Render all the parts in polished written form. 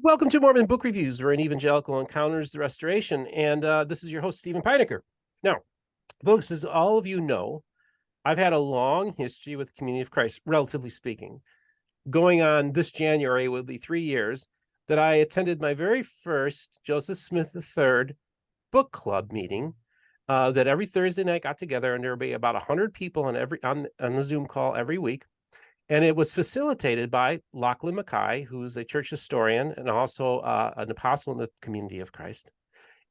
Welcome to Mormon Book Reviews, where an evangelical encounters the restoration. And this is your host, Stephen Peinecker. Now, folks, as all of you know, I've had a long history with the Community of Christ, relatively speaking. Going on this January will be 3 years that I attended my very first Joseph Smith III book club meeting. That every Thursday night got together, and there would be about 100 people on the Zoom call every week. And it was facilitated by Lachlan Mackay, who's a church historian and also an apostle in the Community of Christ,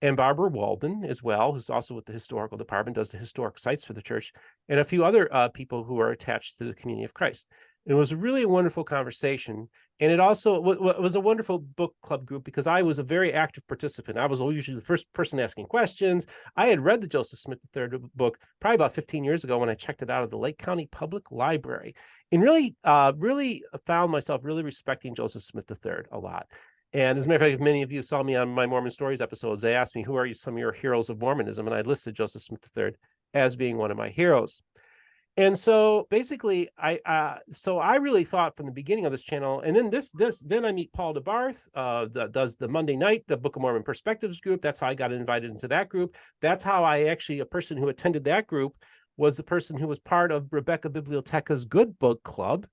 and Barbara Walden as well, who's also with the historical department, does the historic sites for the church, and a few other people who are attached to the Community of Christ. It was really a wonderful conversation. And it also was a wonderful book club group because I was a very active participant. I was usually the first person asking questions. I had read the Joseph Smith III book probably about 15 years ago when I checked it out of the Lake County Public Library, and really found myself really respecting Joseph Smith III a lot. And as a matter of fact, if many of you saw me on my Mormon Stories episodes, they asked me, who are some of your heroes of Mormonism? And I listed Joseph Smith III as being one of my heroes. And so basically, I really thought from the beginning of this channel, and then then I meet Paul DeBarth, does the Monday night, the Book of Mormon Perspectives group. That's how I got invited into that group. That's how a person who attended that group was the person who was part of Rebecca Biblioteca's Good Book Club.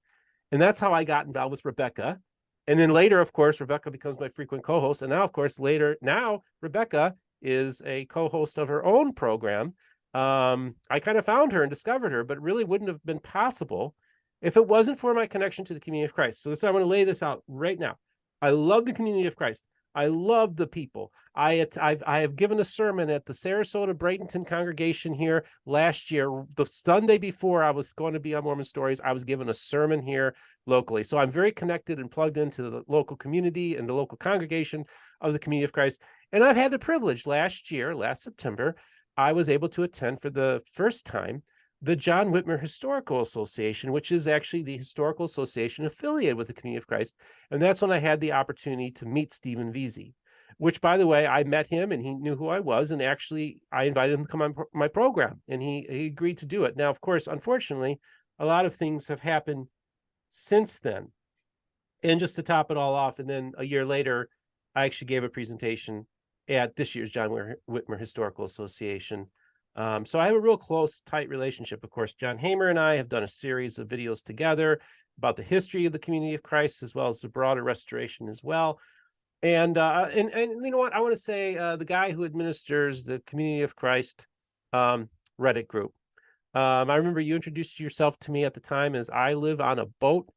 And that's how I got involved with Rebecca. And then later, of course, Rebecca becomes my frequent co-host. And now, of course, now Rebecca is a co-host of her own program. I kind of found her and discovered her, but it really wouldn't have been possible if it wasn't for my connection to the Community of Christ. So I want to lay this out right now. I love the Community of Christ. I love the people. I have given a sermon at the Sarasota Bradenton congregation here last year. The Sunday before I was going to be on Mormon Stories, I was given a sermon here locally. So I'm very connected and plugged into the local community and the local congregation of the Community of Christ. And I've had the privilege last September, I was able to attend for the first time the John Whitmer Historical Association, which is actually the historical association affiliated with the Community of Christ. And that's when I had the opportunity to meet Stephen Veazey, which, by the way, I met him and he knew who I was. And actually, I invited him to come on my program, and he agreed to do it. Now, of course, unfortunately, a lot of things have happened since then. And just to top it all off, and then a year later, I actually gave a presentation at this year's John Whitmer Historical Association. So I have a real close, tight relationship. Of course, John Hamer and I have done a series of videos together about the history of the Community of Christ, as well as the broader restoration as well. And you know what? I want to say the guy who administers the Community of Christ Reddit group. I remember you introduced yourself to me at the time as I live on a boat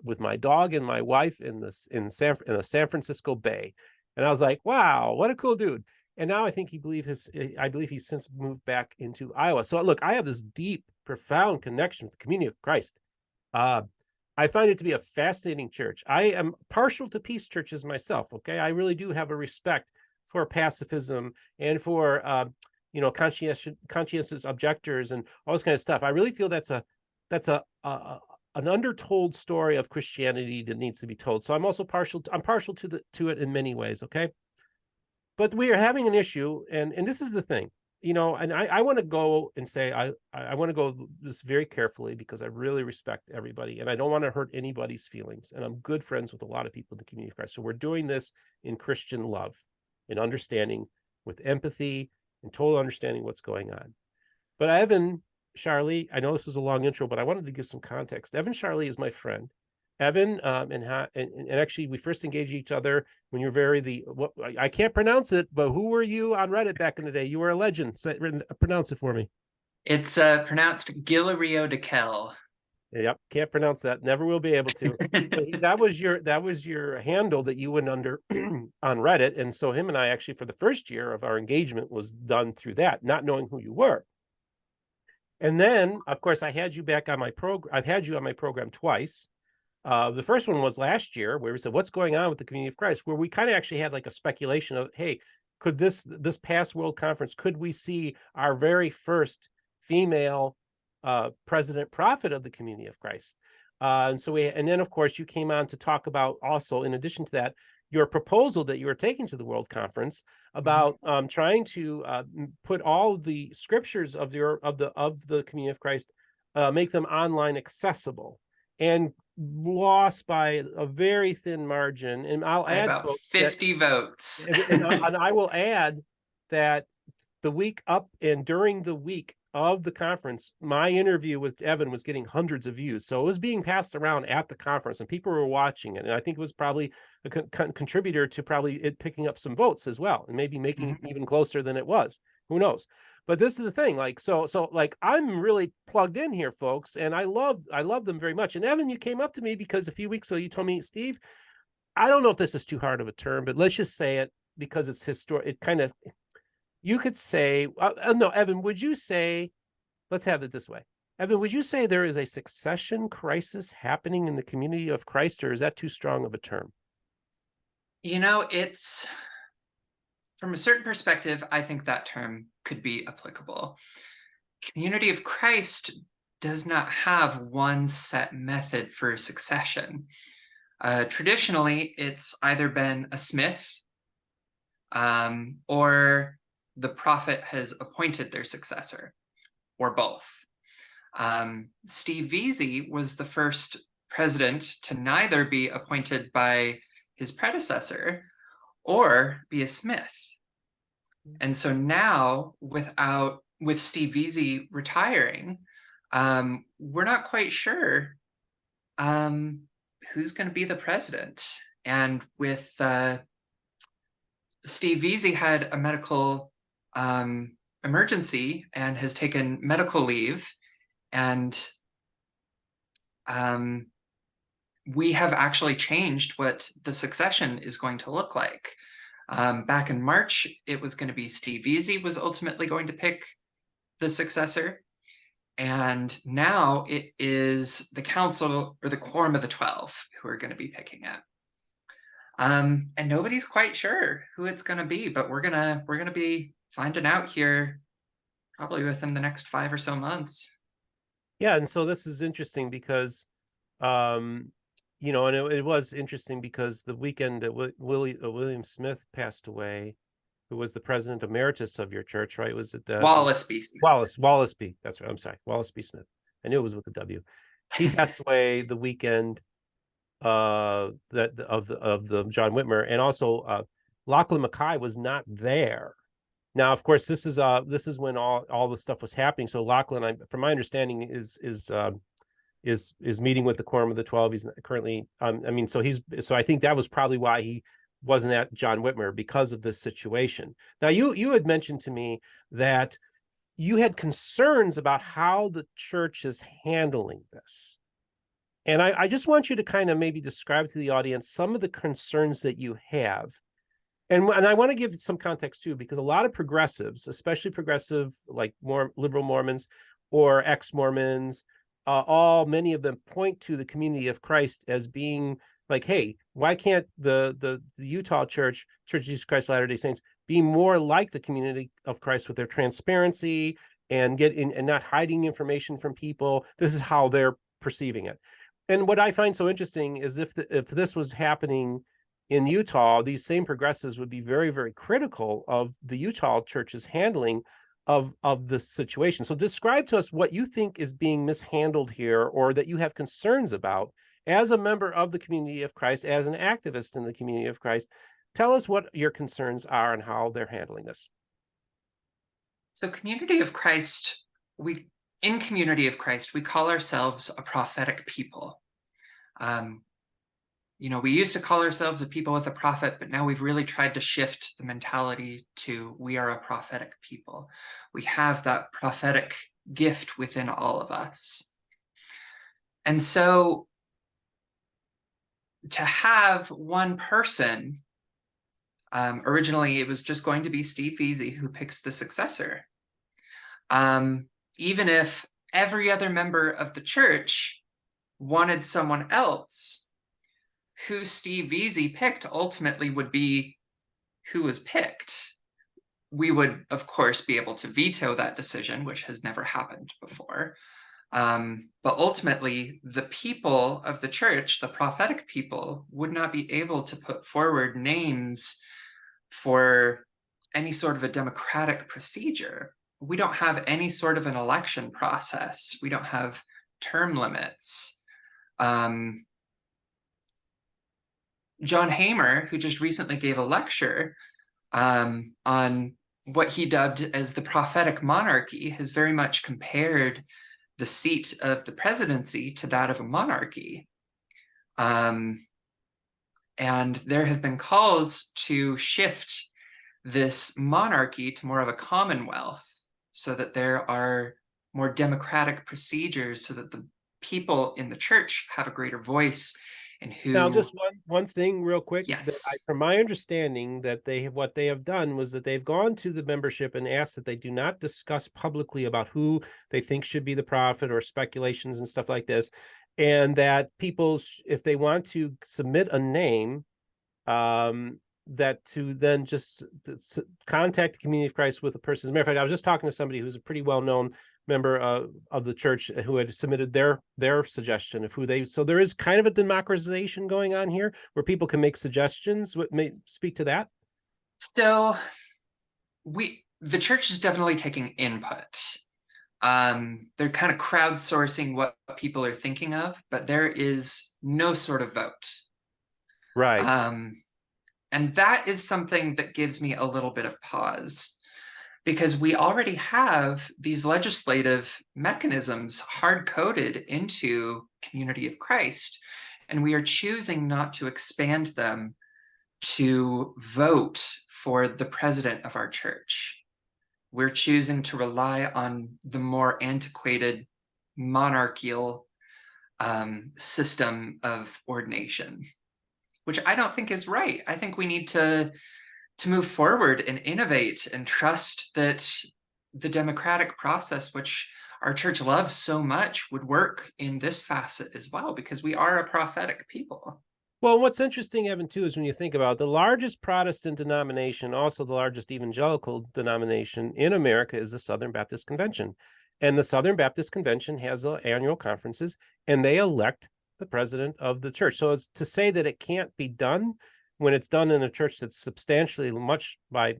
with my dog and my wife in the San Francisco Bay. And I was like, wow, what a cool dude. And now I believe he's since moved back into Iowa. So look, I have this deep, profound connection with the Community of Christ. I find it to be a fascinating church. I am partial to peace churches myself. Okay. I really do have a respect for pacifism and for, conscientious objectors and all this kind of stuff. I really feel that's an undertold story of Christianity that needs to be told. So I'm also partial to it in many ways. Okay. But we are having an issue, and this is the thing, and I want to go and say, I want to go this very carefully because I really respect everybody and I don't want to hurt anybody's feelings. And I'm good friends with a lot of people in the Community of Christ. So we're doing this in Christian love and understanding, with empathy and total understanding what's going on. But Evan Sharley, I know this was a long intro, but I wanted to give some context. Evan Sharley is my friend. Evan, and actually, we first engaged each other when you were I can't pronounce it, but who were you on Reddit back in the day? You were a legend. Pronounce it for me. It's pronounced Gilario de Kel. Yep, can't pronounce that. Never will be able to. But that was your handle that you went under on Reddit, and so him and I actually, for the first year of our engagement, was done through that, not knowing who you were. And then, of course, I had you back on my program. I've had you on my program twice. The first one was last year, where we said, what's going on with the Community of Christ, where we kind of actually had like a speculation of, hey, could this past World Conference, could we see our very first female president prophet of the Community of Christ? And then, of course, you came on to talk about also, in addition to that, your proposal that you were taking to the World Conference about trying to put all the scriptures of the Community of Christ, make them online accessible. and lost by a very thin margin. And I'll By add, about folks, that 50 votes. and I will add that the week up and during the week of the conference, my interview with Evan was getting hundreds of views. So it was being passed around at the conference and people were watching it. And I think it was probably a contributor to probably it picking up some votes as well, and maybe making it even closer than it was. Who knows? But this is the thing, like, so like, I'm really plugged in here, folks, and I love them very much. And Evan, you came up to me because a few weeks ago you told me, Steve, I don't know if this is too hard of a term, but let's just say it because it's historic. It kind of, you could say, no, Evan, would you say, let's have it this way. Evan, would you say there is a succession crisis happening in the community of Christ, or is that too strong of a term? You know, it's, from a certain perspective, I think that term could be applicable. Community of Christ does not have one set method for succession. Traditionally, it's either been a smith or the prophet has appointed their successor, or both. Steve Veazey was the first president to neither be appointed by his predecessor or be a smith. And so now, with Steve Veazey retiring, we're not quite sure who's going to be the president. And with Steve Veazey had a medical emergency and has taken medical leave, and we have actually changed what the succession is going to look like. Back in March, it was going to be Steve Veazey was ultimately going to pick the successor. And now it is the council, or the quorum of the 12, who are going to be picking it. And nobody's quite sure who it's going to be, but we're gonna be finding out here probably within the next 5 or so months. Yeah, and so this is interesting because, you know, and it was interesting because the weekend that William Smith passed away, who was the president emeritus of your church, right? Was it Wallace B. Smith. Wallace B. That's right. I'm sorry, Wallace B. Smith. I knew it was with the W. He passed away the weekend that of the John Whitmer, and also Lachlan Mackay was not there. Now, of course, this is when all the stuff was happening. So Lachlan, from my understanding, is meeting with the quorum of the 12. He's currently, I mean, so I think that was probably why he wasn't at John Whitmer, because of this situation. Now, you had mentioned to me that you had concerns about how the church is handling this. And I just want you to kind of maybe describe to the audience some of the concerns that you have. And I want to give some context too, because a lot of progressives, especially progressive, like more liberal Mormons or ex-Mormons, many of them point to the community of Christ as being like, hey, why can't the Utah Church of Jesus Christ Latter-day Saints, be more like the community of Christ with their transparency and not hiding information from people? This is how they're perceiving it. And what I find so interesting is if this was happening in Utah, these same progressives would be very, very critical of the Utah church's handling of this situation. So describe to us what you think is being mishandled here, or that you have concerns about as a member of the community of Christ, as an activist in the community of Christ. Tell us what your concerns are and how they're handling this. So Community of Christ, in Community of Christ, we call ourselves a prophetic people. You know, we used to call ourselves a people with a prophet, but now we've really tried to shift the mentality to we are a prophetic people. We have that prophetic gift within all of us. And so to have one person, originally it was just going to be Steve Veazey who picks the successor. Even if every other member of the church wanted someone else, who Steve Veazey picked ultimately would be who was picked. We would, of course, be able to veto that decision, which has never happened before. But ultimately, the people of the church, the prophetic people, would not be able to put forward names for any sort of a democratic procedure. We don't have any sort of an election process. We don't have term limits. John Hamer, who just recently gave a lecture on what he dubbed as the prophetic monarchy, has very much compared the seat of the presidency to that of a monarchy. And there have been calls to shift this monarchy to more of a commonwealth so that there are more democratic procedures so that the people in the church have a greater voice in Now, who. just one thing real quick, that Yes. from my understanding, that what they have done was that they've gone to the membership and asked that they do not discuss publicly about who they think should be the prophet or speculations and stuff like this, and that people, if they want to submit a name, that to then just contact the Community of Christ with a person. As a matter of fact, I was just talking to somebody who's a pretty well-known member of the church who had submitted their suggestion of who they. So there is kind of a democratization going on here where people can make suggestions. What may speak to that? So the church is definitely taking input. They're kind of crowdsourcing what people are thinking of, but there is no sort of vote. Right. And that is something that gives me a little bit of pause because we already have these legislative mechanisms hard-coded into Community of Christ, and we are choosing not to expand them to vote for the president of our church. We're choosing to rely on the more antiquated monarchical system of ordination, which I don't think is right. I think we need to move forward and innovate and trust that the democratic process, which our church loves so much, would work in this facet as well, because we are a prophetic people. Well, what's interesting, Evan, too, is when you think about it, the largest Protestant denomination, also the largest evangelical denomination in America, is the Southern Baptist Convention. And the Southern Baptist Convention has annual conferences, and they elect the president of the church. So it's to say that it can't be done when it's done in a church that's substantially much by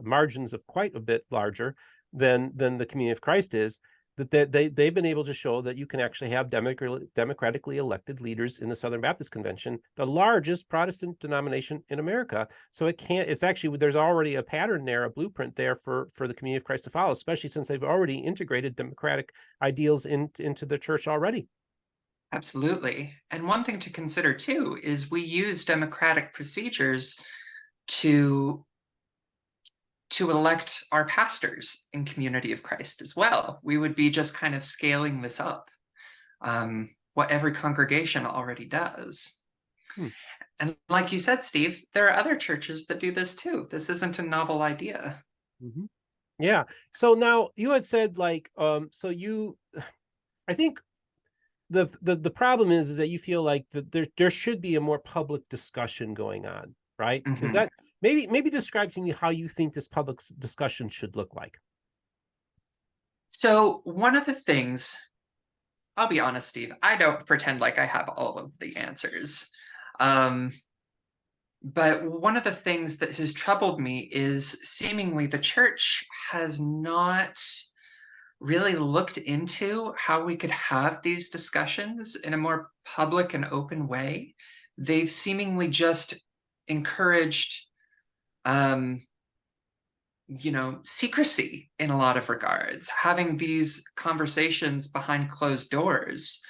margins of quite a bit larger than the Community of Christ is, that they've been able to show that you can actually have democratically elected leaders in the Southern Baptist Convention, the largest Protestant denomination in America. So it's actually, there's already a pattern there, a blueprint there for the Community of Christ to follow, especially since they've already integrated democratic ideals into the church already. Absolutely. And one thing to consider too is we use democratic procedures to elect our pastors in Community of Christ as well. We would be just kind of scaling this up, what every congregation already does. And like you said, Steve, there are other churches that do this too. This isn't a novel idea. Yeah. So now you had said I think the problem is that you feel like that there should be a more public discussion going on, right? Is that maybe describe to me how you think this public discussion should look like? So one of the things, I'll be honest, Steve, I don't pretend like I have all of the answers. But one of the things that has troubled me is seemingly the church has not really looked into how we could have these discussions in a more public and open way. They've seemingly just encouraged secrecy in a lot of regards, having these conversations behind closed doors.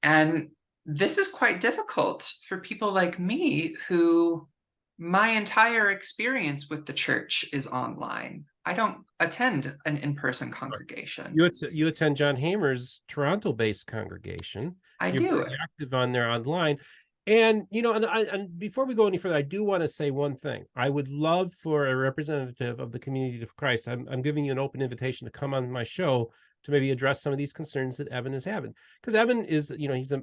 And this is quite difficult for people like me who my entire experience with the church is online. I don't attend an in-person congregation. You attend John Hamer's Toronto-based congregation. I You're do. very active on there online. And and before we go any further, I do want to say one thing. I would love for a representative of the Community of Christ. I'm giving you an open invitation to come on my show to maybe address some of these concerns that Evan is having. Because Evan is,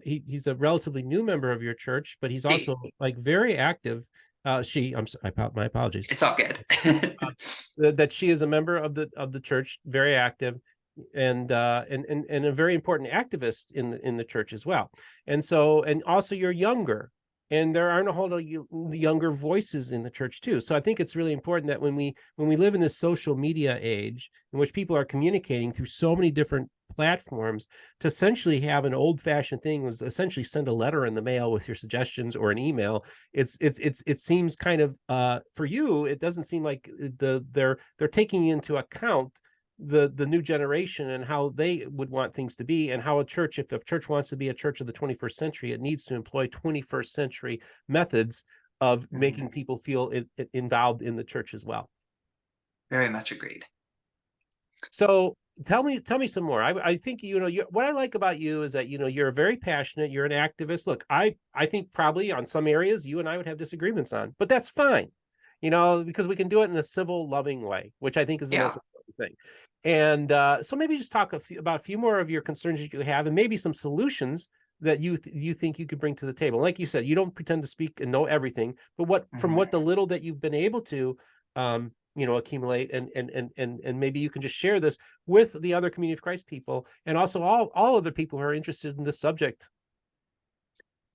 he's a relatively new member of your church, but he's also like very active. I'm sorry, my apologies. It's all good. That she is a member of the church, very active, and a very important activist in the church as well. And so, and also you're younger, and there aren't a whole lot of younger voices in the church too. So I think it's really important that when we live in this social media age in which people are communicating through so many different platforms to essentially have an old-fashioned thing, was essentially send a letter in the mail with your suggestions or an email. It seems kind of, for you, it doesn't seem like they're taking into account the new generation and how they would want things to be, and how if a church wants to be a church of the 21st century, it needs to employ 21st century methods of making people feel involved in the church as well. Very much agreed. So tell me some more. I think, what I like about you is that, you're very passionate, you're an activist. Look, I think probably on some areas you and I would have disagreements on, but that's fine, because we can do it in a civil, loving way, which I think is the most Yeah. important thing. And so maybe just talk about a few more of your concerns that you have, and maybe some solutions that you think you could bring to the table. Like you said, you don't pretend to speak and know everything, but from what the little that you've been able to accumulate, and maybe you can just share this with the other Community of Christ people, and also all other people who are interested in this subject.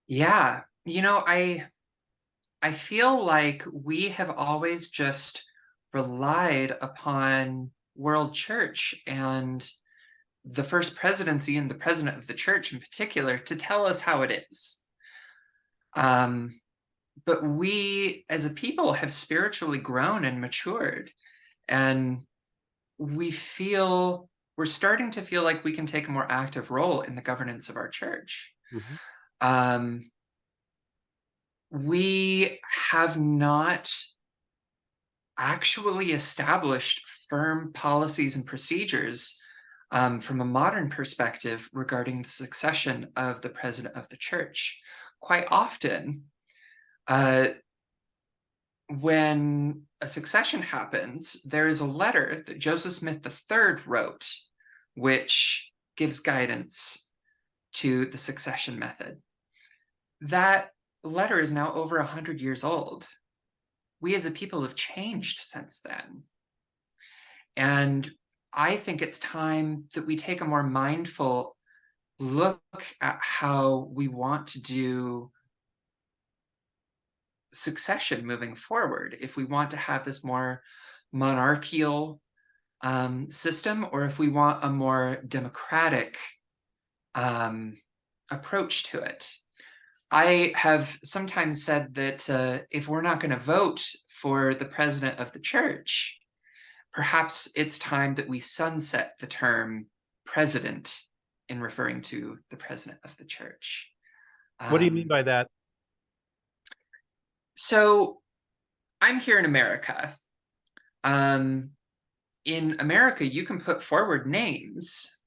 Yeah. I feel like we have always just relied upon world church and the first presidency and the president of the church in particular to tell us how it is. But we as a people have spiritually grown and matured, and we're starting to feel like we can take a more active role in the governance of our church. Mhm. Um, we have not actually established firm policies and procedures from a modern perspective regarding the succession of the president of the church. Quite often, uh, when a succession happens, there is a letter that Joseph Smith III wrote, which gives guidance to the succession method. That letter is now over 100 years old. We as a people have changed since then. And I think it's time that we take a more mindful look at how we want to do succession moving forward. If we want to have this more monarchical system, or if we want a more democratic approach to it. I have sometimes said that if we're not going to vote for the president of the church, perhaps it's time that we sunset the term president in referring to the president of the church. What do you mean Um, by that? so I'm here in America. Um, in America, you can put forward names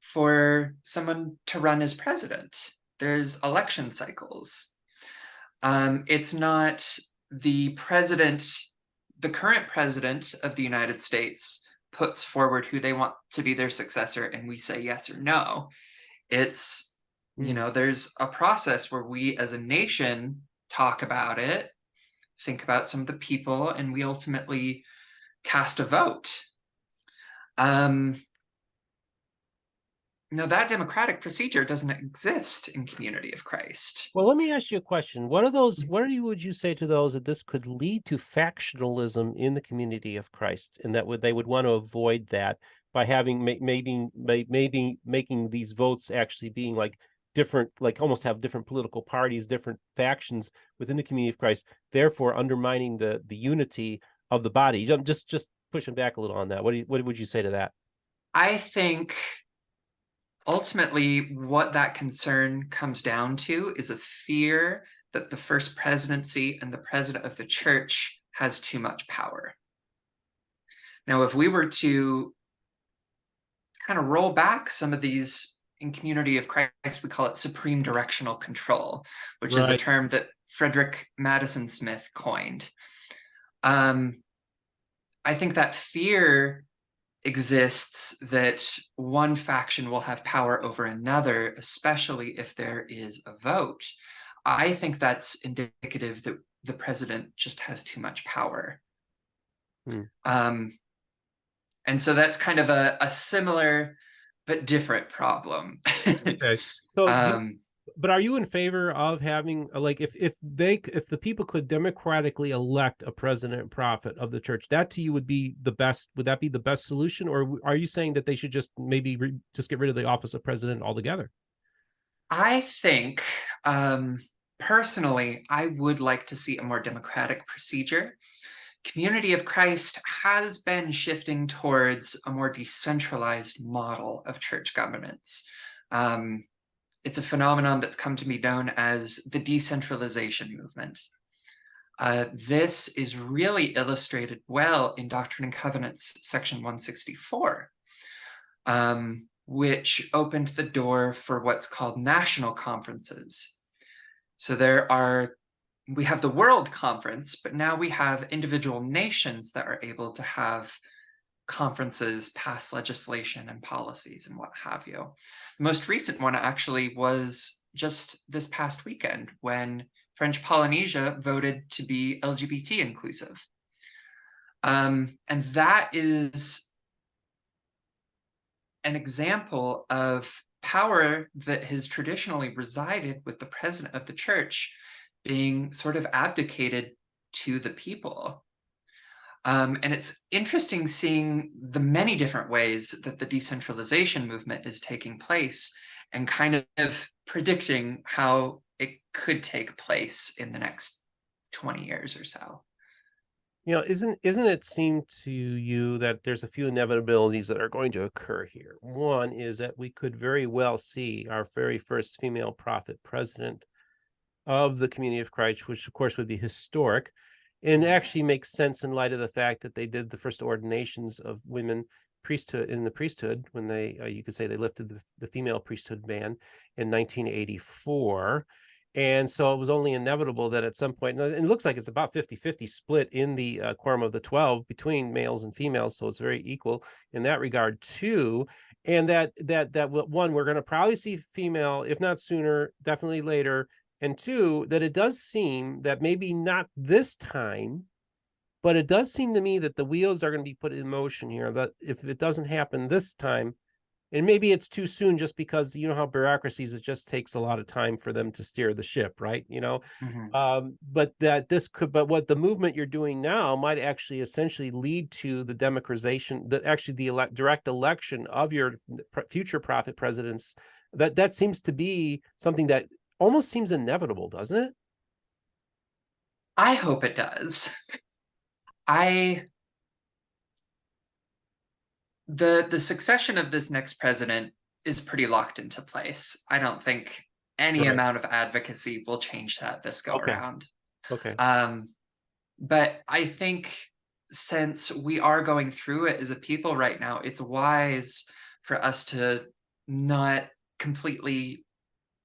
for someone to run as president. There's election cycles. It's not the president, the current president of the United States puts forward who they want to be their successor, and we say yes or no. It's, there's a process where we as a nation talk about it, think about some of the people, and we ultimately cast a vote. No, that democratic procedure doesn't exist in Community of Christ. Well, let me ask you a question. Would you say to those that this could lead to factionalism in the Community of Christ, and that they would want to avoid that by having maybe making these votes actually being like different, like almost have different political parties, different factions within the Community of Christ, therefore undermining the unity of the body? Just pushing back a little on that. What would you say to that? I think ultimately what that concern comes down to is a fear that the first presidency and the president of the church has too much power. Now, if we were to kind of roll back some of these in Community of Christ, we call it supreme directional control, which is a Right. term that Frederick Madison Smith coined. I think that fear exists that one faction will have power over another, especially if there is a vote. I think that's indicative that the president just has too much power. Hmm. And so that's kind of a similar but different problem. Okay. So um, But are you in favor of having like if the people could democratically elect a president and prophet of the church, that to you would be the best? Would that be the best solution, or are you saying that they should just maybe just get rid of the office of president altogether? I think, um, personally, I would like to see a more democratic procedure. Community of Christ has been shifting towards a more decentralized model of church governance. Um, it's a phenomenon that's come to be known as the decentralization movement. This is really illustrated well in Doctrine and Covenants, section 164, which opened the door for what's called national conferences. So we have the World Conference, but now we have individual nations that are able to have conferences, pass legislation and policies and what have you. The most recent one actually was just this past weekend when French Polynesia voted to be LGBT inclusive. And that is an example of power that has traditionally resided with the president of the church being sort of abdicated to the people. And it's interesting seeing the many different ways that the decentralization movement is taking place and kind of predicting how it could take place in the next 20 years or so. Isn't it seem to you that there's a few inevitabilities that are going to occur here? One is that we could very well see our very first female prophet president of the community of Christ, which of course would be historic and actually makes sense in light of the fact that they did the first ordinations of women priesthood in the priesthood when they you could say they lifted the female priesthood ban in 1984. And so it was only inevitable that at some point, and it looks like it's about 50-50 split in the quorum of the 12 between males and females, so it's very equal in that regard too. And that one, we're going to probably see female, if not sooner, definitely later. And two, that it does seem that maybe not this time, but it does seem to me that the wheels are going to be put in motion here. That if it doesn't happen this time, and maybe it's too soon just because you know how bureaucracies, it just takes a lot of time for them to steer the ship, right? Mhm. But that this could, but what the movement you're doing now might actually essentially lead to the democratization, that actually the direct election of your future prophet presidents. That seems to be something that almost seems inevitable, doesn't it? I hope it does. I the succession of this next president is pretty locked into place. I don't think any Right. amount of advocacy will change that this go Okay. around. Okay. Um, but I think since we are going through it as a people right now, it's wise for us to not completely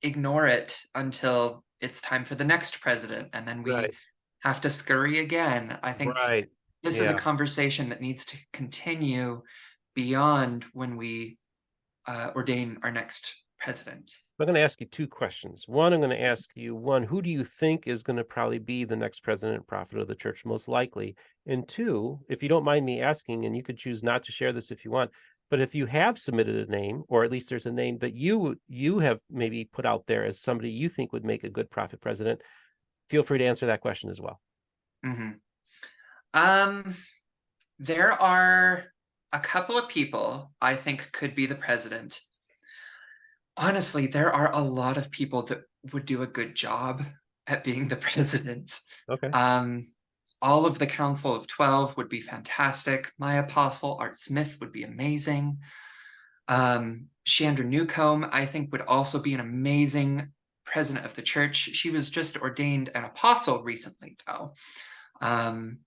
ignore it until it's time for the next president, and then we Right. have to scurry again. I think Right. this is a Yeah. conversation that needs to continue beyond when we ordain our next president. I'm going to ask you two questions. One, I'm going to ask you, one, who do you think is going to probably be the next president and prophet of the church, most likely? And two, if you don't mind me asking, and you could choose not to share this if you want, but if you have submitted a name, or at least there's a name that you have maybe put out there as somebody you think would make a good prophet president, feel free to answer that question as well. Mm-hmm. Um, there are a couple of people I think could be the president. Honestly, there are a lot of people that would do a good job at being the president. Okay. Um, all of the Council of 12 would be fantastic. My apostle, Art Smith, would be amazing. Chandra Newcomb, I think, would also be an amazing president of the church. She was just ordained an apostle recently, though. Um,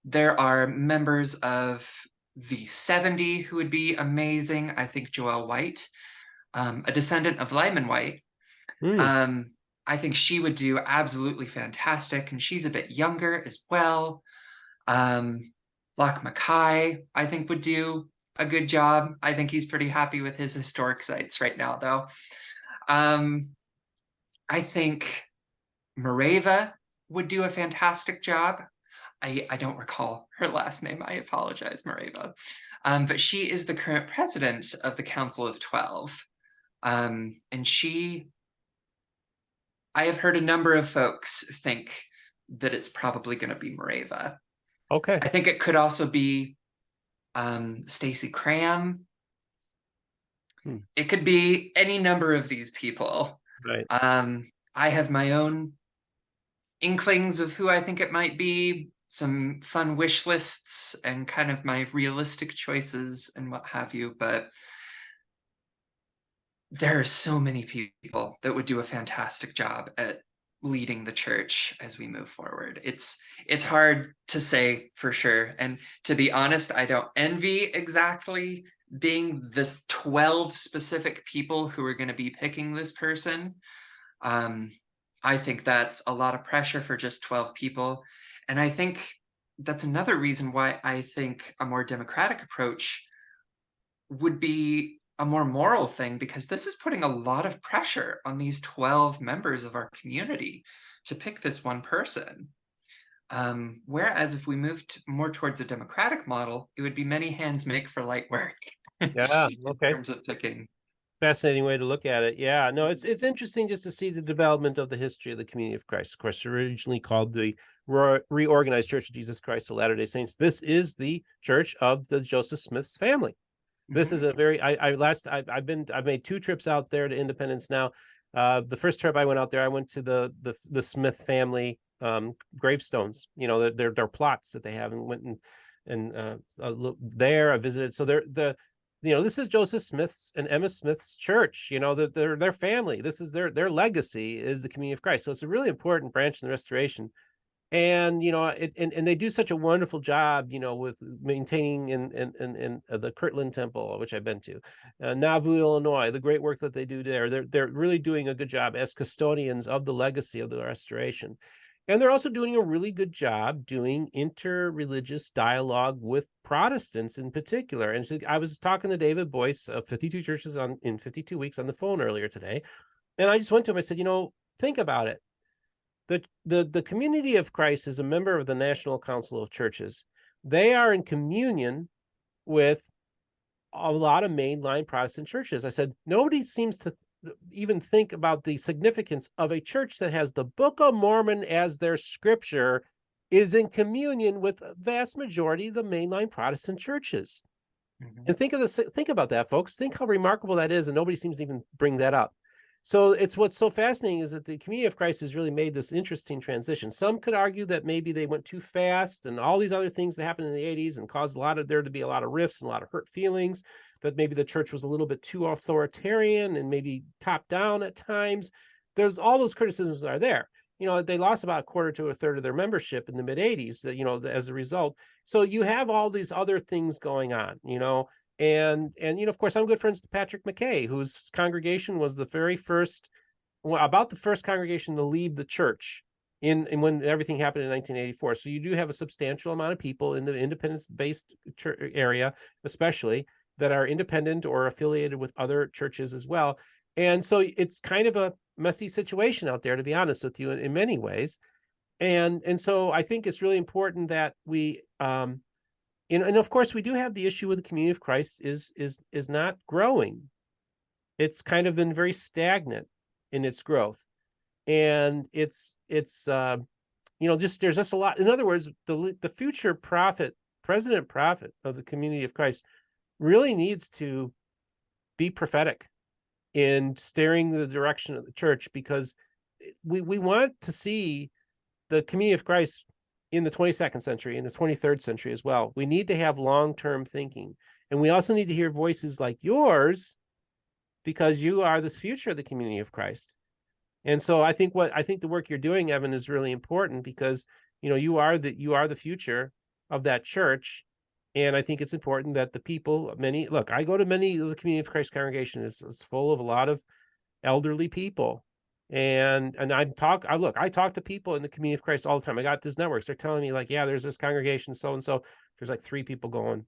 there are members of the 70 who would be amazing. I think Joelle White, a descendant of Lyman White, Mm, um, I think she would do absolutely fantastic, and she's a bit younger as well. Um, Locke Mackay, I think, would do a good job. I think he's pretty happy with his historic sites right now, though. Um, I think Mareva would do a fantastic job. I don't recall her last name. I apologize, Mareva. But she is the current president of the Council of 12. And she I have heard a number of folks think that it's probably going to be Moreva. Okay. I think it could also be Stacey Cram. Hmm. It could be any number of these people. Right. I have my own inklings of who I think it might be, some fun wish lists, and kind of my realistic choices and what have you. But there are so many people that would do a fantastic job at leading the church as we move forward. It's hard to say for sure. And to be honest, I don't envy exactly being the 12 specific people who are going to be picking this person. Um, I think that's a lot of pressure for just 12 people. And I think that's another reason why I think a more democratic approach would be a more moral thing, because this is putting a lot of pressure on these 12 members of our community to pick this one person. Whereas if we moved more towards a democratic model, it would be many hands make for light work Yeah. in Okay. terms of picking. Fascinating way to look at it. Yeah, no, it's interesting just to see the development of the history of the Community of Christ. Of course, originally called the Reorganized Church of Jesus Christ of Latter-day Saints. This is the church of the Joseph Smith's family. This is a very I've made 2 trips out there to Independence now. The first trip I went out there, I went to the Smith family gravestones, you know, their plots that they have, and went and there I visited. So this is Joseph Smith's and Emma Smith's church, you know, their family. This is their legacy is the Community of Christ. So it's a really important branch in the Restoration. And and they do such a wonderful job, with maintaining in the Kirtland Temple, which I've been to, Nauvoo, Illinois, the great work that they do there. They're really doing a good job as custodians of the legacy of the Restoration, and they're also doing a really good job doing interreligious dialogue with Protestants in particular. And so I was talking to David Boyce of 52 Churches in 52 Weeks on the phone earlier today, and I just went to him. I said, think about it. The Community of Christ is a member of the National Council of Churches. They are in communion with a lot of mainline Protestant churches. I said, nobody seems to even think about the significance of a church that has the Book of Mormon as their scripture is in communion with a vast majority of the mainline Protestant churches. Mhm. And think about that, folks. Think how remarkable that is, and nobody seems to even bring that up. So it's what's so fascinating is that the Community of Christ has really made this interesting transition. Some could argue that maybe they went too fast and all these other things that happened in the 80s and caused there to be a lot of rifts and a lot of hurt feelings, that maybe the church was a little bit too authoritarian and maybe top down at times. There's all those criticisms that are there. They lost about a quarter to a third of their membership in the mid 80s, as a result. So you have all these other things going on, and of course, I'm good friends with Patrick McKay, whose congregation was the very first, about the first congregation to leave the church in when everything happened in 1984. So you do have a substantial amount of people in the independence-based church area, especially, that are independent or affiliated with other churches as well. And so it's kind of a messy situation out there, to be honest with you, in many ways. And so I think it's really important that we and of course we do have the issue with the Community of Christ is not growing. It's kind of been very stagnant in its growth, and it's just there's just a lot. In other words, the future president prophet of the Community of Christ really needs to be prophetic in steering the direction of the church, because we want to see the Community of Christ in the 22nd century, in the 23rd century as well. We need to have long-term thinking. And we also need to hear voices like yours, because you are this future of the Community of Christ. And so I think the work you're doing, Evan, is really important, because you are the future of that church. And I think it's important that the people, I go to many of the Community of Christ congregations. It's full of a lot of elderly people. And I talk to people in the Community of Christ all the time. I got these networks. They're telling me, like, yeah, there's this congregation, so-and-so, there's like 3 people going,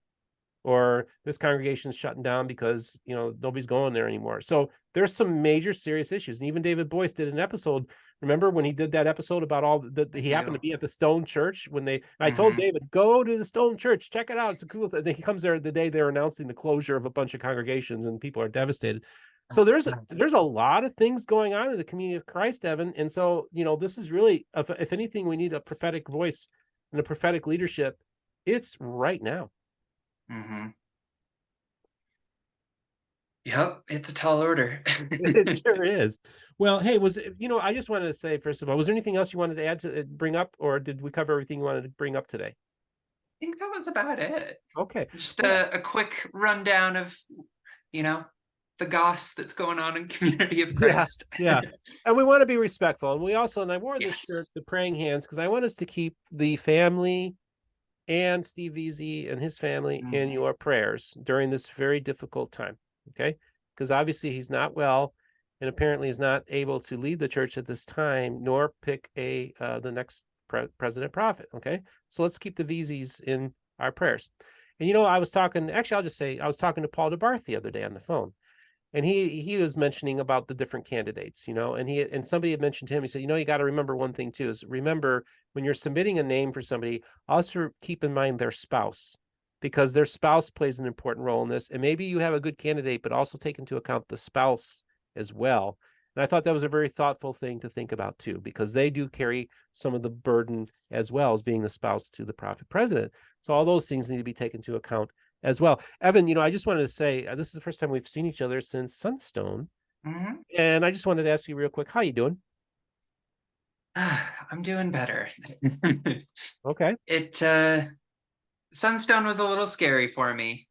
or this congregation's shutting down because, nobody's going there anymore. So there's some major serious issues. And even David Boyce did an episode. Remember when he did that episode about all that he happened to be at the Stone Church I told David, go to the Stone Church, check it out. It's a cool thing. He comes there the day they're announcing the closure of a bunch of congregations, and people are devastated. So there's a lot of things going on in the community of Christ, Evan. And so, this is really, if anything, we need a prophetic voice and a prophetic leadership. It's right now. Mm-hmm. Yep, it's a tall order. It sure is. Well, hey, I just wanted to say, first of all, was there anything else you wanted to add to bring up, or did we cover everything you wanted to bring up today? I think that was about it. Okay. Just Well, a quick rundown of, you know, the goss that's going on in Community of yeah, Christ. yeah. And we want to be respectful. And we also, and I wore this shirt, Yes. the praying hands, because I want us to keep the family and Steve Veazey and his family in Mhm. your prayers during this very difficult time. Okay. Because obviously he's not well, and apparently is not able to lead the church at this time, nor pick the next president prophet. Okay. So let's keep the Veazeys in our prayers. And I was talking, actually, I'll just say I was talking to Paul DeBarth the other day on the phone, and he was mentioning about the different candidates, and somebody had mentioned to him, he said, you got to remember one thing too, is remember when you're submitting a name for somebody, also keep in mind their spouse, because their spouse plays an important role in this. And maybe you have a good candidate, but also take into account the spouse as well. And I thought that was a very thoughtful thing to think about too, because they do carry some of the burden as well as being the spouse to the prophet president. So all those things need to be taken into account as well. Evan, I just wanted to say, this is the first time we've seen each other since Sunstone. Mhm. And I just wanted to ask you real quick, how you doing? I'm doing better. Okay. It Sunstone was a little scary for me.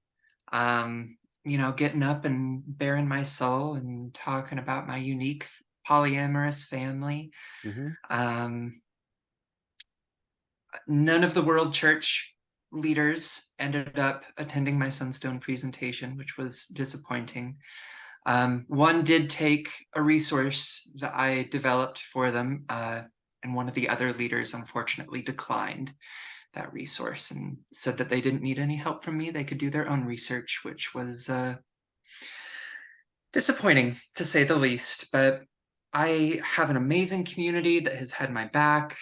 Getting up and bearing my soul and talking about my unique polyamorous family. Mm-hmm. Um, None of the World Church leaders ended up attending my Sunstone presentation, which was disappointing. One did take a resource that I developed for them, and one of the other leaders unfortunately declined that resource and said that they didn't need any help from me. They could do their own research, which was disappointing to say the least. But I have an amazing community that has had my back,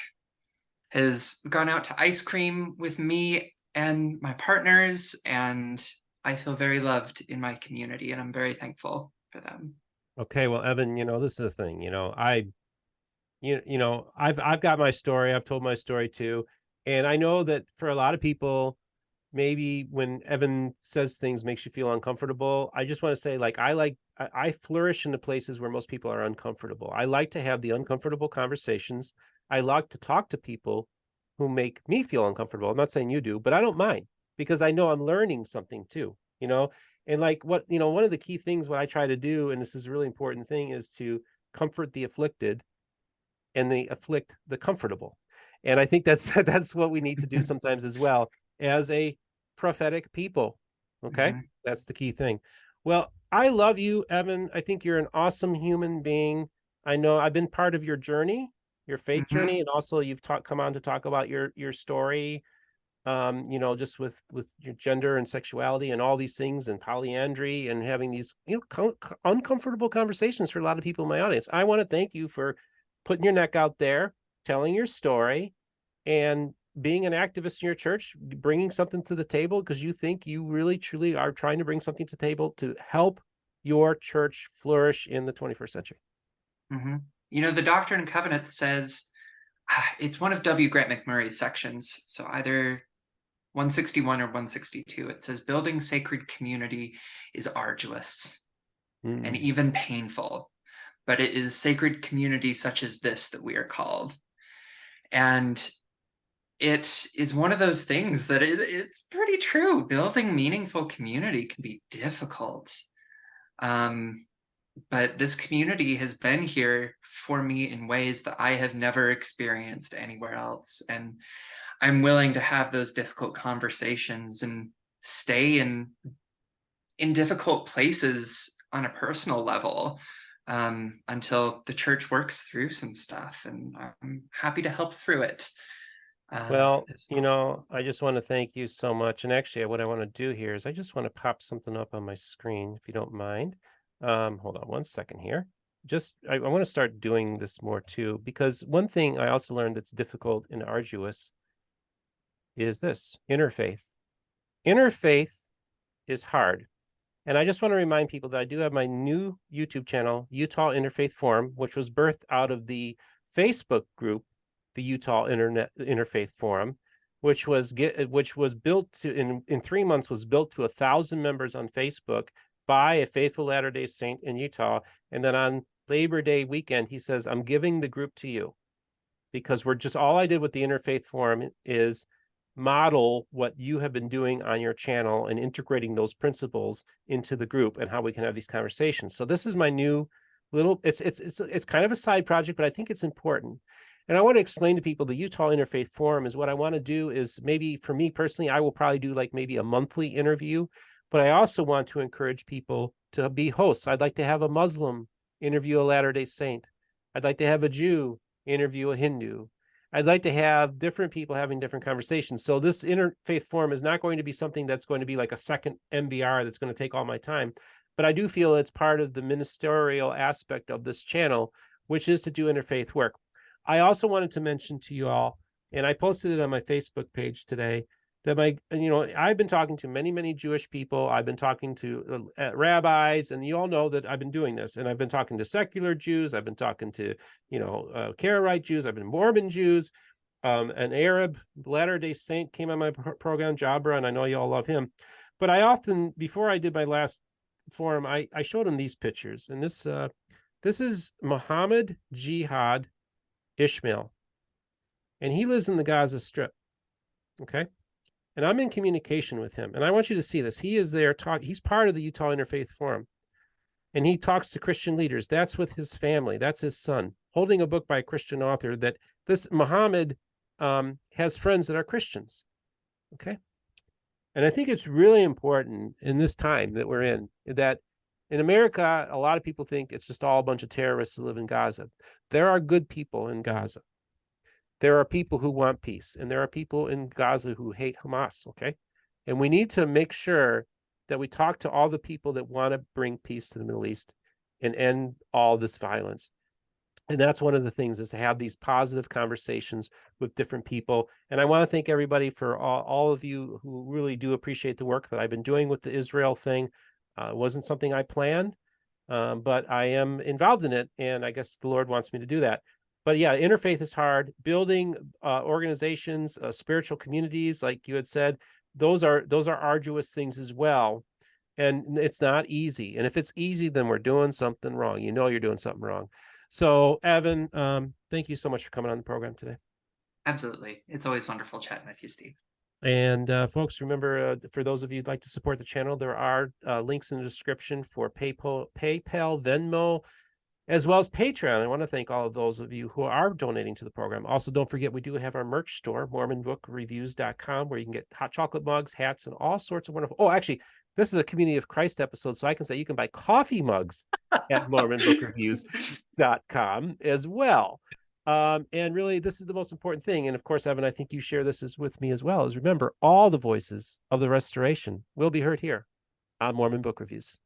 has gone out to ice cream with me and my partners, and I feel very loved in my community, and I'm very thankful for them. Okay. Well, Evan, this is the thing, I've got my story. I've told my story too. And I know that for a lot of people, maybe when Evan says things makes you feel uncomfortable. I just want to say, I flourish in the places where most people are uncomfortable. I like to have the uncomfortable conversations. I like to talk to people who make me feel uncomfortable. I'm not saying you do, but I don't mind, because I know I'm learning something too. And one of the key things what I try to do, and this is a really important thing, is to comfort the afflicted and they afflict the comfortable. And I think that's that's what we need to do sometimes as well as a prophetic people. Okay? Mhm. That's the key thing. Well, I love you, Evan. I think you're an awesome human being. I know I've been part of your journey, your faith Mhm. journey, and also you've come on to talk about your story, just with your gender and sexuality and all these things and polyandry and having these, uncomfortable conversations for a lot of people in my audience. I want to thank you for putting your neck out there, telling your story, and being an activist in your church, bringing something to the table because you think you really truly are trying to bring something to the table to help your church flourish in the 21st century. Mhm. The Doctrine and Covenants says it's one of W. Grant McMurray's sections, so either 161 or 162. It says building sacred community is arduous and Mm. even painful, but it is sacred community such as this that we are called. And it is one of those things that it's pretty true. Building meaningful community can be difficult. Um, but this community has been here for me in ways that I have never experienced anywhere else. And I'm willing to have those difficult conversations and stay in difficult places on a personal level, until the church works through some stuff. And I'm happy to help through it. Well, As well. I just want to thank you so much. And actually, what I want to do here is I just want to pop something up on my screen, if you don't mind. Hold on one second here. I want to start doing this more too, because one thing I also learned that's difficult and arduous is this interfaith. Interfaith is hard. And I just want to remind people that I do have my new YouTube channel, Utah Interfaith Forum, which was birthed out of the Facebook group, the Utah Interfaith Forum, which was built to in 3 months was built to 1,000 members on Facebook by a faithful Latter-day Saint in Utah. And then on Labor Day weekend, he says, I'm giving the group to you, because all I did with the Interfaith Forum is model what you have been doing on your channel and integrating those principles into the group and how we can have these conversations. So this is my new little, it's kind of a side project, but I think it's important. And I want to explain to people the Utah Interfaith Forum is what I want to do is, maybe for me personally, I will probably do like maybe a monthly interview, but I also want to encourage people to be hosts. I'd like to have a Muslim interview a Latter-day Saint. I'd like to have a Jew interview a Hindu. I'd like to have different people having different conversations. So this Interfaith Forum is not going to be something that's going to be like a second MBR that's going to take all my time. But I do feel it's part of the ministerial aspect of this channel, which is to do interfaith work. I also wanted to mention to you all, and I posted it on my Facebook page today, that I've been talking to many Jewish people. I've been talking to rabbis, and you all know that I've been doing this. And I've been talking to secular Jews. I've been talking to, Karaite Jews. I've been Mormon Jews. An Arab Latter-day Saint came on my program, Jabra, and I know you all love him. But I often, before I did my last forum, I showed him these pictures. And this is Muhammad Jihad Ishmael. And he lives in the Gaza Strip. Okay. And I'm in communication with him. And I want you to see this. He is there talking. He's part of the Utah Interfaith Forum. And he talks to Christian leaders. That's with his family. That's his son, holding a book by a Christian author. That this Muhammad has friends that are Christians. Okay. And I think it's really important in this time that we're in, that in America, a lot of people think it's just all a bunch of terrorists who live in Gaza. There are good people in Gaza. There are people who want peace, and there are people in Gaza who hate Hamas, okay? And we need to make sure that we talk to all the people that want to bring peace to the Middle East and end all this violence. And that's one of the things, is to have these positive conversations with different people. And I want to thank everybody for all of you who really do appreciate the work that I've been doing with the Israel thing. It wasn't something I planned, but I am involved in it, and I guess the Lord wants me to do that. But yeah, interfaith is hard. Building organizations, spiritual communities, like you had said, those are arduous things as well. And it's not easy. And if it's easy, then we're doing something wrong. You're doing something wrong. So Evan, thank you so much for coming on the program today. Absolutely. It's always wonderful chatting with you, Steve. And folks, remember, for those of you who'd like to support the channel, there are links in the description for PayPal, Venmo, as well as Patreon. I want to thank all of those of you who are donating to the program. Also, don't forget, we do have our merch store, MormonBookReviews.com, where you can get hot chocolate mugs, hats, and all sorts of wonderful. Oh, actually, this is a Community of Christ episode, so I can say you can buy coffee mugs at MormonBookReviews.com as well. And really, this is the most important thing. And of course, Evan, I think you share this with me as well, is remember, all the voices of the restoration will be heard here on Mormon Book Reviews.